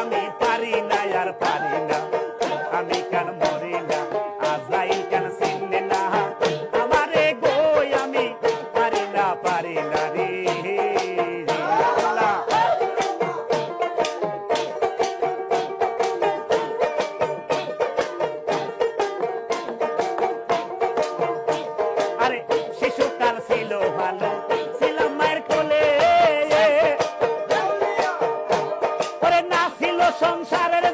আমি পারি না আর পারি না, আমি কেন মরি না, আজরাইল কেন চিনে না আমারে গো, আমি পারি না রে আল্লাহ। আরে শিশুকাল ছিল ভালো, ছিলাম মায়ের কোলে, ওরে না ছিল সংসারের